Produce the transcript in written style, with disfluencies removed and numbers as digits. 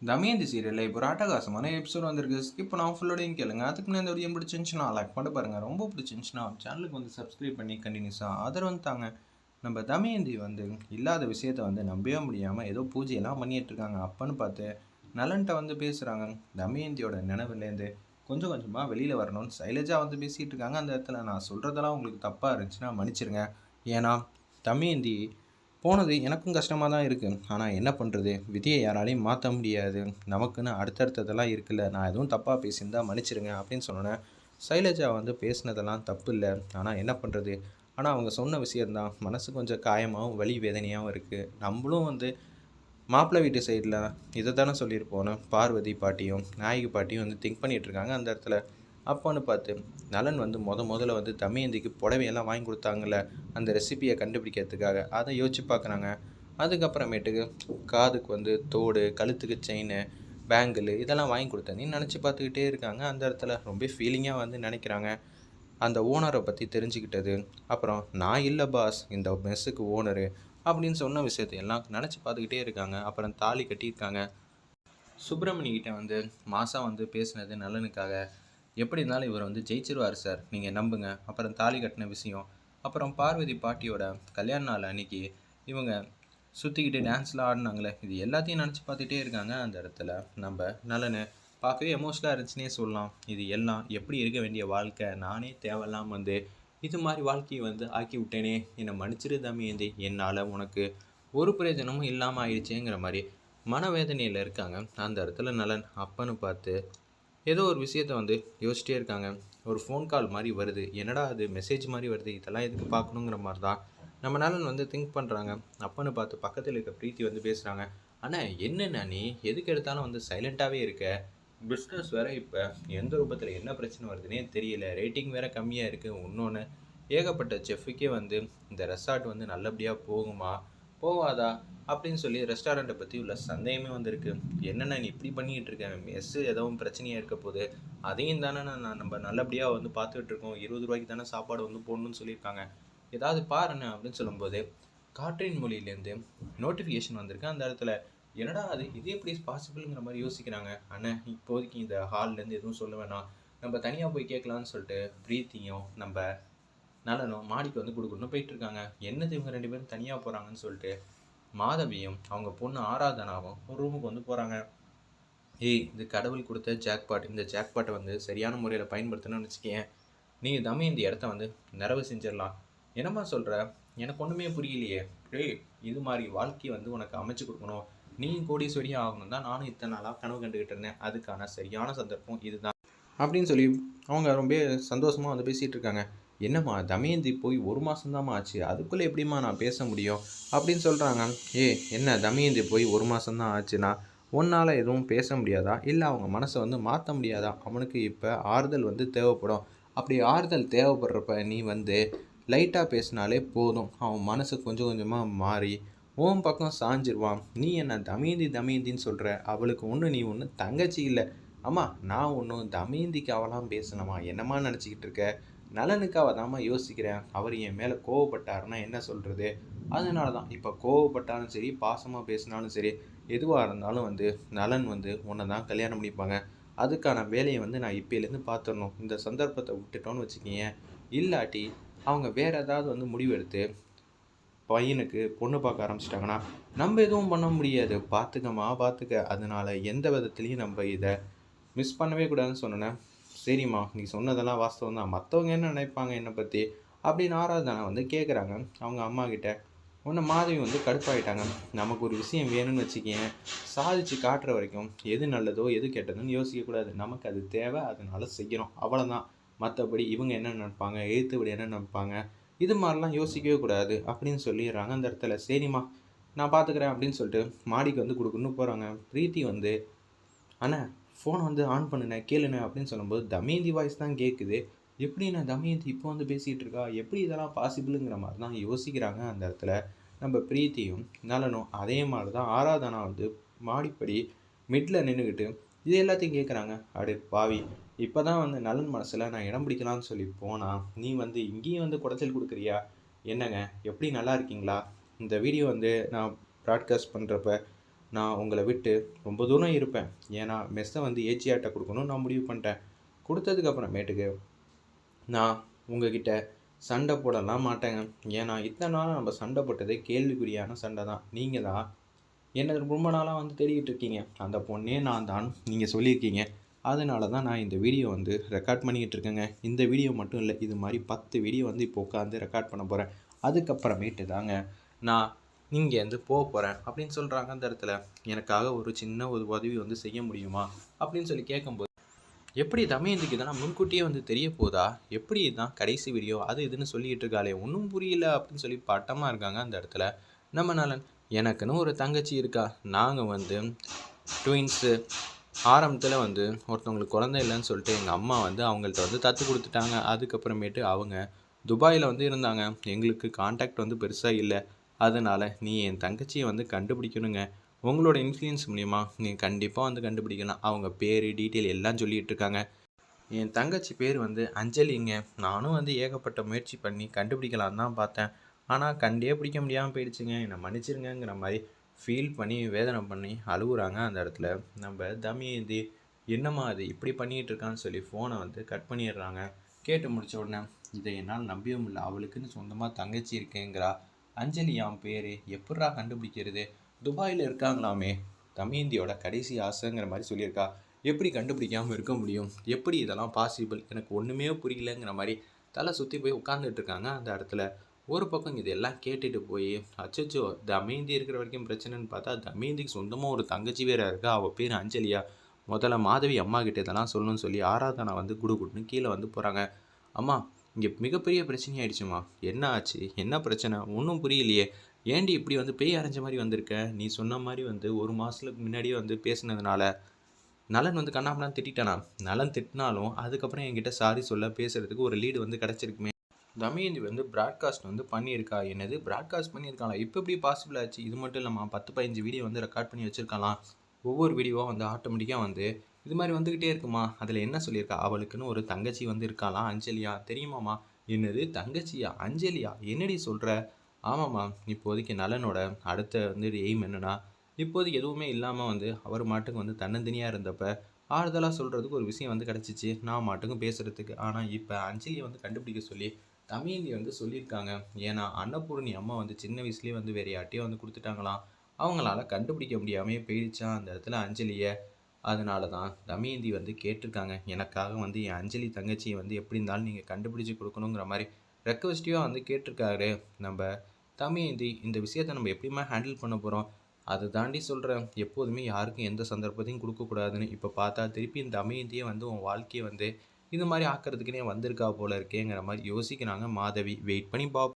தமயந்தி சீரியலில் இப்போ ஒரு அட்டகாசமான எபிசோட் வந்திருக்கு. ஸ்கிப் பண்ணாமல் ஃபுல்லோடையும் கேளுங்க. அதுக்கு முன்னாடி இந்த வீடியோ பிடிச்சிருந்துச்சுன்னா லைக் பண்ணி பாருங்க. ரொம்ப பிடிச்சிருந்துச்சுன்னா சேனலுக்கு வந்து சப்ஸ்கிரைப் பண்ணி கண்டினியூஸாக ஆதரவு தாங்க. நம்ம தமயந்தி வந்து இல்லாத விஷயத்த வந்து நம்பவே முடியாமல் ஏதோ பூஜையெல்லாம் பண்ணிட்டு இருக்காங்க. அப்பன்னு பார்த்து நலன்ட்ட வந்து பேசுகிறாங்க. தமயந்தியோட நினைவுலேருந்து கொஞ்சம் கொஞ்சமாக வெளியில் வரணும்னு சைலஜா வந்து பேசிகிட்டு இருக்காங்க. அந்த இடத்துல நான் சொல்கிறதெல்லாம் உங்களுக்கு தப்பாக இருந்துச்சுன்னா மன்னிச்சிருங்க. ஏன்னா தமயந்தி போனது எனக்கும் கஷ்டமாக தான் இருக்குது. ஆனால் என்ன பண்ணுறது, விதியை யாராலையும் மாற்ற முடியாது. நமக்குன்னு அடுத்தடுத்ததெல்லாம் இருக்குல்ல. நான் எதுவும் தப்பாக பேசியிருந்தா மன்னிச்சிருங்க அப்படின்னு சொன்னோன்னே, சைலஜா வந்து பேசினதெல்லாம் தப்பு இல்லை. ஆனால் என்ன பண்ணுறது, ஆனால் அவங்க சொன்ன விஷயந்தான் மனசு கொஞ்சம் காயமாகவும் வலி வேதனையாகவும் இருக்குது. நம்மளும் வந்து மாப்பிள்ளை வீட்டு சைடில் இதை தானே சொல்லியிருப்போன்னு பார்வதி பாட்டியும் நாயகி பாட்டியும் வந்து திங்க் பண்ணிகிட்ருக்காங்க அந்த இடத்துல. அப்போன்னு பார்த்து நலன் வந்து முதல்ல வந்து தமயந்திக்கு புடவையெல்லாம் வாங்கி கொடுத்தாங்கல்ல அந்த ரெசிபியை கண்டுபிடிக்கிறதுக்காக, அதை யோசிச்சு பார்க்குறாங்க. அதுக்கப்புறமேட்டுக்கு காதுக்கு வந்து தோடு, கழுத்துக்கு செயின், பேங்கிள் இதெல்லாம் வாங்கி கொடுத்தேன்னு நினச்சி பார்த்துக்கிட்டே இருக்காங்க. அந்த இடத்துல ரொம்ப ஃபீலிங்காக வந்து நினைக்கிறாங்க. அந்த ஓனரை பற்றி தெரிஞ்சுக்கிட்டது, அப்புறம் நான் இல்லை பாஸ் இந்த மெஸ்ஸுக்கு ஓனரு அப்படின்னு சொன்ன விஷயத்தை எல்லாம் நினச்சி பார்த்துக்கிட்டே இருக்காங்க. அப்புறம் தாலி கட்டியிருக்காங்க. சுப்பிரமணிகிட்ட வந்து மாதம் வந்து பேசினது நலனுக்காக. எப்படி இருந்தாலும் இவர் வந்து ஜெயிச்சிருவார் சார், நீங்கள் நம்புங்க. அப்புறம் தாலி கட்டின விஷயம், அப்புறம் பார்வதி பாட்டியோட கல்யாண நாள் அன்னைக்கு இவங்க சுற்றிக்கிட்டு டான்ஸ்லாம் ஆடினாங்களே, இது எல்லாத்தையும் நினச்சி பார்த்துட்டே இருக்காங்க. அந்த இடத்துல நம்ம நலனு பார்க்கவே எமோஷனலாக இருந்துச்சுன்னே சொல்லலாம். இது எல்லாம் எப்படி இருக்க வேண்டிய வாழ்க்கை, நானே தேவையில்லாமல் வந்து இது மாதிரி வாழ்க்கையை வந்து ஆக்கி விட்டேனே, என்னை மன்னிச்சிரு தமயந்தி, என்னால் உனக்கு ஒரு பிரயோஜனமும் இல்லாமல் ஆயிடுச்சேங்கிற மாதிரி மனவேதனையில் இருக்காங்க. அந்த இடத்துல நலன் அப்பன்னு பார்த்து ஏதோ ஒரு விஷயத்த வந்து யோசிச்சிட்டே இருக்காங்க. ஒரு ஃபோன் கால் மாதிரி வருது. என்னடா அது மெசேஜ் மாதிரி வருது, இதெல்லாம் எதுக்கு பார்க்கணுங்கிற மாதிரி தான் நம்ம நலன் வந்து திங்க் பண்ணுறாங்க. அப்பன்னு பார்த்து பக்கத்தில் இருக்க பிரீத்தி வந்து பேசுகிறாங்க. ஆனால் என்னென்ன நீ எதுக்கு எடுத்தாலும் வந்து சைலண்ட்டாகவே இருக்க, பிஸ்னஸ் வேறு இப்போ எந்த ரூபத்தில் என்ன பிரச்சனை வருதுன்னே தெரியல, ரேட்டிங் வேறு கம்மியாக இருக்குது. இன்னொன்று ஏகப்பட்ட செஃப்புக்கே வந்து இந்த ரெசார்ட் வந்து நல்லபடியாக போகுமா போவாதா அப்படின்னு சொல்லி ரெஸ்டாரண்ட்டை பற்றி உள்ள சந்தேகமே வந்திருக்கு. என்னென்ன நீ இப்படி பண்ணிக்கிட்டு இருக்கேன், மெஸ்ஸு எதுவும் பிரச்சனையாக இருக்க போது, அதையும் தானே நம்ம நல்லபடியாக வந்து பார்த்துக்கிட்டு இருக்கோம், 20 ரூபாய்க்கு தானே சாப்பாடு வந்து போடணும்னு சொல்லியிருக்காங்க, ஏதாவது பாருண்ணே அப்படின்னு சொல்லும்போது காற்றின் மொழியிலேருந்து நோட்டிஃபிகேஷன் வந்திருக்கு. அந்த இடத்துல என்னடா அது, இது எப்படி பாசிபிளுங்கிற மாதிரி யோசிக்கிறாங்க. அண்ணன் இப்போதைக்கு இந்த ஹால்லேருந்து எதுவும் சொல்ல வேணாம், நம்ம தனியாக போய் கேட்கலான்னு சொல்லிட்டு பிரீத்தியும் நம்ம நலனும் மாடிக்கு வந்து கொடுக்கணும் போயிட்டுருக்காங்க. என்னது இவங்க 2 பேரும் தனியாக போகிறாங்கன்னு சொல்லிட்டு மாதவியும் அவங்க பொண்ணு ஆராதனாவும் ஒரு ரூமுக்கு வந்து போகிறாங்க. ஏய், இது கடவுள் கொடுத்த ஜாக்பாட், இந்த ஜாக்பாட்டை வந்து சரியான முறையில் பயன்படுத்தணும்னு வச்சுக்கேன், நீங்கள் தம்பி இந்த இடத்த வந்து நிறைவு செஞ்சிடலாம். என்னம்மா சொல்கிற, எனக்கு ஒன்றுமே புரியலையே. ஏய், இது மாதிரி வாழ்க்கையை வந்து உனக்கு அமைச்சு கொடுக்கணும், நீ கோடீஸ்வரியாக ஆகணும் தான் நானும் இத்தனை நாளாக கனவு கண்டுக்கிட்டு இருந்தேன், அதுக்கான சரியான சந்தர்ப்பம் இதுதான் அப்படின்னு சொல்லி அவங்க ரொம்ப சந்தோஷமாக வந்து பேசிகிட்டு இருக்காங்க. என்னம்மா தமயந்தி போய் 1 மாதம்தாம்மா ஆச்சு, அதுக்குள்ளே எப்படிம்மா நான் பேச முடியும் அப்படின்னு சொல்கிறாங்க. என்ன தமயந்தி போய் 1 மாதம்தான் ஆச்சுன்னா உன்னால் எதுவும் பேச முடியாதா, இல்லை அவங்க மனசை வந்து மாற்ற முடியாதா, அவனுக்கு இப்போ ஆறுதல் வந்து தேவைப்படும். அப்படி ஆறுதல் தேவைப்படுறப்ப நீ வந்து லைட்டாக பேசினாலே போதும், அவன் மனசு கொஞ்சம் கொஞ்சமாக மாறி உன் பக்கம் சாஞ்சிருவான். நீ என்ன தமயந்தி தமயந்தின்னு சொல்கிற, அவளுக்கு ஒன்று, நீ ஒன்று தங்கச்சி இல்லை. அம்மா நான் ஒன்றும் தமயந்திக்கு அவளாம் பேசணுமா, என்னம்மா நினச்சிக்கிட்டு இருக்க, நலனுக்காக தாம்மா யோசிக்கிறேன். அவர் என் மேலே கோவப்பட்டாருன்னா என்ன சொல்கிறது, அதனால தான் இப்போ கோவப்பட்டாலும் சரி பாசமாக பேசினாலும் சரி எதுவாக இருந்தாலும் வந்து நலன் வந்து உன்னை தான் கல்யாணம் பண்ணிப்பாங்க. அதுக்கான வேலையை வந்து நான் இப்போலேருந்து பார்த்துடணும். இந்த சந்தர்ப்பத்தை விட்டுட்டோன்னு வச்சுக்கிங்க, இல்லாட்டி அவங்க வேறு ஏதாவது வந்து முடிவெடுத்து பையனுக்கு பொண்ணு பார்க்க ஆரம்பிச்சிட்டாங்கன்னா நம்ம எதுவும் பண்ண முடியாது. பார்த்துக்கம்மா பார்த்துக்க, அதனால் எந்த விதத்துலேயும் நம்ம இதை மிஸ் பண்ணவே கூடாதுன்னு சொன்னேன். சரிம்மா, நீ சொன்னதெல்லாம் வாஸ்தவம் தான், மற்றவங்க என்ன நினைப்பாங்க என்னை பற்றி அப்படின்னு ஆராதனை வந்து கேட்குறாங்க அவங்க அம்மா கிட்ட. உன்னை மாதவி வந்து கடுப்பாயிட்டாங்க. நமக்கு ஒரு விஷயம் வேணும்னு வச்சுக்கேன், சாதிச்சு காட்டுற வரைக்கும் எது நல்லதோ எது கெட்டதுன்னு யோசிக்கக்கூடாது. நமக்கு அது தேவை, அதனால செய்யணும், அவ்வளோதான். மற்றபடி இவங்க என்ன நினைப்பாங்க, எழுத்துபடி என்ன நினைப்பாங்க, இது மாதிரிலாம் யோசிக்கவே கூடாது அப்படின்னு சொல்லிடுறாங்க அந்த இடத்துல. சரிம்மா நான் பார்த்துக்கிறேன் அப்படின்னு சொல்லிட்டு மாடிக்கு வந்து கொடுக்கணுன்னு போகிறாங்க. பிரீத்தி வந்து அண்ணா ஃபோனை வந்து ஆன் பண்ணுண்ணே கேளுண்ணே அப்படின்னு சொல்லும்போது தமயந்தி வாய்ஸ் தான் கேட்குது. எப்படிண்ணே தமயந்தி இப்போ வந்து பேசிகிட்டு இருக்கா, எப்படி இதெல்லாம் பாசிபிளுங்கிற மாதிரி தான் யோசிக்கிறாங்க அந்த இடத்துல நம்ம பிரீத்தியும் நலனும். அதே மாதிரி தான் ஆராதனா வந்து மாடிப்படி மிட்டில் நின்றுக்கிட்டு இது எல்லாத்தையும் கேட்குறாங்க. அடே பாவி, இப்போ தான் வந்து நலன் மனசில் நான் இடம் பிடிக்கலான்னு சொல்லி போனால் நீ வந்து இங்கேயும் வந்து குடைச்சல் கொடுக்குறியா, என்னங்க எப்படி நல்லா இருக்கீங்களா, இந்த வீடியோ வந்து நான் ப்ராட்காஸ்ட் பண்ணுறப்ப நான் உங்களை விட்டு ரொம்ப தூரம் இருப்பேன். ஏன்னா மெஸ்ஸை வந்து ஏச்சியாட்ட கொடுக்கணும்னு நான் முடிவு பண்ணிட்டேன். கொடுத்ததுக்கப்புறமேட்டுக்கு நான் உங்ககிட்ட சண்டை போடலாம் மாட்டேங்க. ஏன்னா இத்தனை நாளாக நம்ம சண்டை போட்டதே கேள்விக்குறியான சண்டை தான். நீங்கள் தான் என்ன ரொம்ப நாளாக வந்து தேடிக்கிட்டு இருக்கீங்க. அந்த பொண்ணே நான் தான் நீங்கள் சொல்லியிருக்கீங்க. அதனால தான் நான் இந்த வீடியோ வந்து ரெக்கார்ட் பண்ணிக்கிட்டு இருக்கேங்க. இந்த வீடியோ மட்டும் இல்லை, இது மாதிரி 10 வீடியோ வந்து இப்போ உட்காந்து ரெக்கார்ட் பண்ண போகிறேன். அதுக்கப்புறமேட்டு தாங்க நான் இங்கேருந்து போகிறேன் அப்படின்னு சொல்கிறாங்க. அந்த இடத்துல எனக்காக ஒரு சின்ன ஒரு உதவி வந்து செய்ய முடியுமா அப்படின்னு சொல்லி கேட்கும்போது, எப்படி தமயந்திக்கு இதெல்லாம் முன்கூட்டியே வந்து தெரிய போதா, எப்படி தான் கடைசி வீடியோ அது இதுன்னு சொல்லிக்கிட்டு இருக்காளே ஒன்றும் புரியல அப்படின்னு சொல்லி பட்டமாக இருக்காங்க. அந்த இடத்துல நம்ம நலன், எனக்குன்னு ஒரு தங்கச்சி இருக்கா. நாங்கள் வந்து ட்வின்ஸு. ஆரம்பத்தில் வந்து ஒருத்தவங்களுக்கு குழந்தை இல்லைன்னு சொல்லிட்டு எங்கள் அம்மா வந்து அவங்கள்ட்ட வந்து தத்து கொடுத்துட்டாங்க. அதுக்கப்புறமேட்டு அவங்க துபாயில் வந்து இருந்தாங்க. எங்களுக்கு கான்டாக்ட் வந்து பெருசாக இல்லை. அதனால் நீ என் தங்கச்சியை வந்து கண்டுபிடிக்கணுங்க. உங்களோட இன்ஃப்ளூயன்ஸ் மூலிமா நீங்கள் கண்டிப்பாக வந்து கண்டுபிடிக்கலாம். அவங்க பேர் டீட்டெயில் எல்லாம் சொல்லிகிட்டு இருக்காங்க. என் தங்கச்சி பேர் வந்து அஞ்சலிங்க. நானும் வந்து ஏகப்பட்ட முயற்சி பண்ணி கண்டுபிடிக்கலான்னு தான் பார்த்தேன். ஆனால் கண்டே பிடிக்க முடியாமல் போயிடுச்சுங்க. என்னை மன்னிச்சிருங்கிற மாதிரி ஃபீல் பண்ணி வேதனை பண்ணி அழுகுறாங்க. அந்த இடத்துல நம்ம தமயந்தி என்னம்மா அது இப்படி பண்ணிகிட்டு இருக்கான்னு சொல்லி ஃபோனை வந்து கட் பண்ணிடுறாங்க. கேட்டு முடித்த உடனே இதை என்னால் நம்பவும் இல்லை. அவளுக்குன்னு சொந்தமாக தங்கச்சி இருக்கேங்கிறா. அஞ்சலி என் பேர் எப்பட்றா கண்டுபிடிக்கிறது? துபாயில் இருக்காங்களாமே. தமயந்தியோட கடைசி ஆசைங்கிற மாதிரி சொல்லியிருக்கா. எப்படி கண்டுபிடிக்காமல் இருக்க முடியும்? எப்படி இதெல்லாம் பாசிபிள்? எனக்கு ஒன்றுமே புரியலங்கிற மாதிரி தலை சுற்றி போய் உட்காந்துட்டு இருக்காங்க. அந்த இடத்துல ஒரு பக்கம் இதெல்லாம் கேட்டுட்டு போய், அச்சச்சோ தமயந்தி இருக்கிற வரைக்கும் பிரச்சனைன்னு பார்த்தா, தமயந்திக்கு சொந்தமாக ஒரு தங்கச்சி வேற இருக்கா. அவள் பேர் அஞ்சலியா. முதல்ல மாதவி அம்மா கிட்ட இதெல்லாம் சொல்லணும்னு சொல்லி ஆராதனா வந்து குடுன்னு கீழே வந்து போகிறாங்க. அம்மா, இங்கே மிகப்பெரிய பிரச்சனை ஆயிடுச்சுமா. என்ன ஆச்சு? என்ன பிரச்சனை? ஒன்றும் புரியலையே. ஏண்டி இப்படி வந்து பேய் அரைஞ்ச மாதிரி வந்திருக்க? நீ சொன்ன மாதிரி வந்து ஒரு மாதத்துக்கு முன்னாடியே வந்து பேசுனதுனால நலன் வந்து கண்ணாமலாம் திட்டானா. நலன் திட்டினாலும் அதுக்கப்புறம் என்கிட்ட சாரி சொல்ல பேசுறதுக்கு ஒரு லீடு வந்து கிடச்சிருக்குமே. தமயந்தி வந்து ப்ராட்காஸ்ட் வந்து பண்ணியிருக்கா. என்னது ப்ராட்காஸ்ட் பண்ணியிருக்காங்களா? இப்போ எப்படி பாசிபிள் ஆச்சு? இது மட்டும் இல்லாமல் 10-15 வீடியோ வந்து ரெக்கார்ட் பண்ணி வச்சுருக்கலாம். ஒவ்வொரு வீடியோவாக வந்து ஆட்டோமேட்டிக்காக வந்து இது மாதிரி வந்துக்கிட்டே இருக்குமா? அதில் என்ன சொல்லியிருக்கா? அவளுக்குன்னு ஒரு தங்கச்சி வந்து இருக்காளாம், அஞ்சலியா. தெரியுமாம்மா? என்னது தங்கச்சியா? அஞ்சலியா? என்னடி சொல்கிற? ஆமாம்மா, இப்போதைக்கு நலனோட அடுத்த வந்து எய்ம் என்னென்னா, இப்போதைக்கு எதுவுமே இல்லாமல் வந்து அவர் மாட்டுக்கு வந்து தன்னந்தனியாக இருந்தப்ப ஆறுதலாக சொல்கிறதுக்கு ஒரு விஷயம் வந்து கிடச்சிச்சு. நான் மாட்டுக்கும் பேசுகிறதுக்கு. ஆனால் இப்போ அஞ்சலியை வந்து கண்டுபிடிக்க சொல்லி தமயந்தி வந்து சொல்லியிருக்காங்க. ஏன்னா அன்னபூர்ணி அம்மா வந்து சின்ன வயசுலேயே வந்து வேறு யார்ட்டையும் வந்து கொடுத்துட்டாங்களாம். அவங்களால கண்டுபிடிக்க முடியாமே போயிடுச்சான் அந்த இடத்துல அஞ்சலியை. அதனால தான் தமயந்தி வந்து கேட்டிருக்காங்க, எனக்காக வந்து என் அஞ்சலி தங்கச்சியை வந்து எப்படி இருந்தாலும் நீங்கள் கண்டுபிடிச்சி கொடுக்கணுங்கிற மாதிரி ரெக்வஸ்டியாக வந்து கேட்டிருக்காரு. நம்ம தமயந்தி இந்த விஷயத்தை நம்ம எப்படியுமே ஹேண்டில் பண்ண போகிறோம். அதை தாண்டி சொல்கிறேன், எப்போதுமே யாருக்கும் எந்த சந்தர்ப்பத்தையும் கொடுக்கக்கூடாதுன்னு. இப்போ பார்த்தா திருப்பி இந்த தமயந்தியே வந்து உன் வாழ்க்கையை வந்து இது மாதிரி ஆக்கிறதுக்குனே வந்திருக்கா போல இருக்கேங்கிற மாதிரி யோசிக்கிறாங்க மாதவி. வெயிட் பண்ணி பார்ப்போம்.